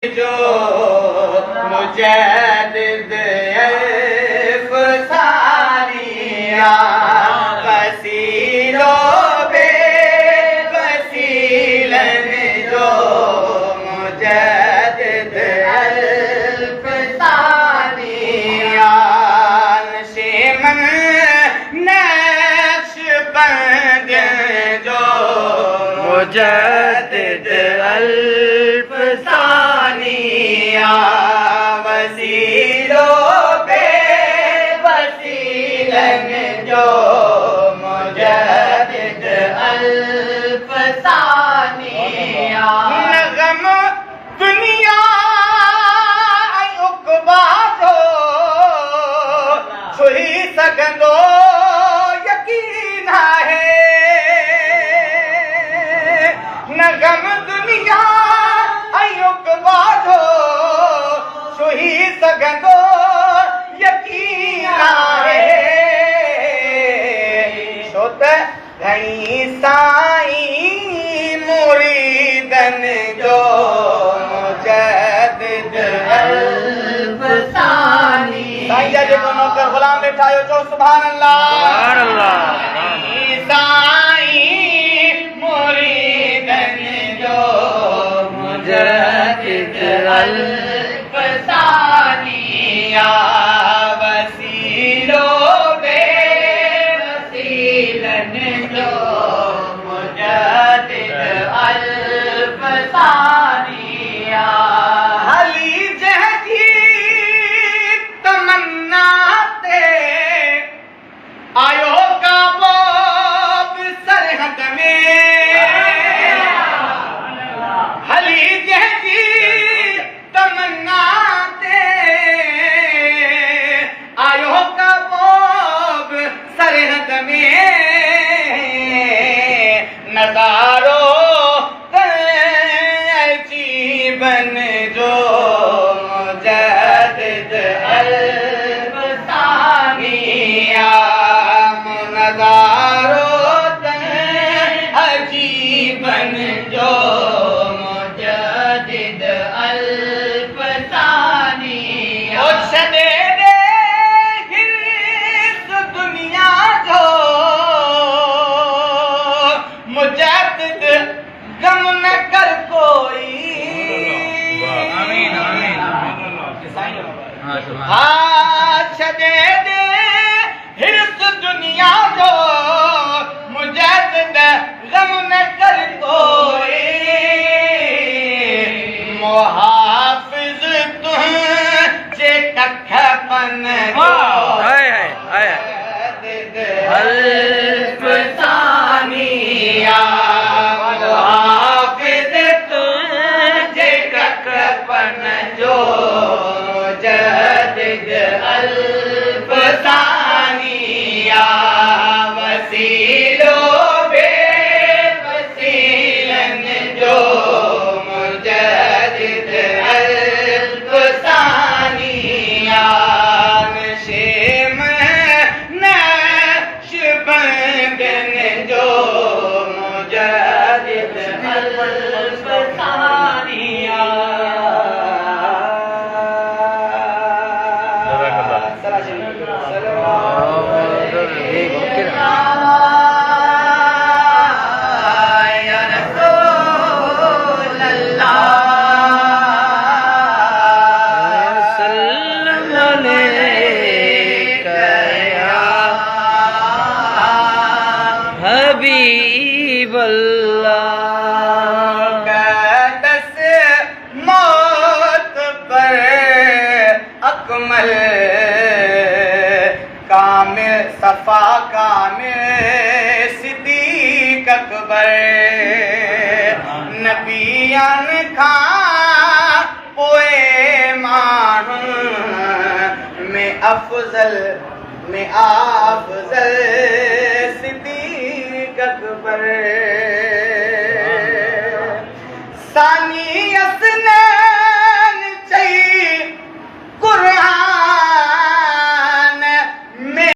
जो मुजद्दिद अफ़सानिया वसीलो बेवसीलन जो मुजद्दिद अफ़सानिया नशीमन नक्शबंद जो मुजद्दिद अफ़सानिया वसीलो बेवसीलन जो मुजद्दिद अफ़सानिया नग़म दुनिया ऐं उक़बा जो छुही सघंदो यकीन आहे नग़म दुनिया उक़बा जो छुही सघंदो यकीन आहे छो त घणी साईं मुरीदन जो मुजद्दिद अफ़सानी साईं जा जेको नौकर ग़ुलाम वेठा आहियो चओ सुभान अल्लाह सुभान अल्लाह साईं मुरीदन जो मुजद्दिद अफ़सानिया वसीलो बेवसीलन जो मुजद्दिद अफ़सानिया हली जंहिंजी तमन्ना ते आयो काबो सरहद में हली जंहिंजी तमन्ना ते आयो काबो सरहद में नज़ारो जीवन जो मुजद्दिद अफ़सानिया नज़ारो जीवन जो मुजद्दिद अफ़सानिया छॾे ॾे हिर्स दुनिया जो मुजद्दिद गम न कर कोई आमीन आमीन हाँ छॾे ॾे हिर्स दुनिया जो मुजद्दिद गम न कर कोई मुहाफ़िज़ तुझे कखपन मुजद्दिद अफ़सानिया मुहाफ़िज़ तुझे कखपन जो मुजद्दिद अफ़सानिया वसीलो बेवसीलन जो मुजद्दिद अफ़सानिया नशीम नक्शबंदन जो मुजद्दिद अफ़सानिया हबीब अल्लाह कदस मौत पर अकमल कामिल सफा कामिल सिद्दीक़ अकबर नबियन खां पोइ माण्हुनि में अफ़ज़ल में अफ़ज़ल सिद्दीक़ अकबर सानी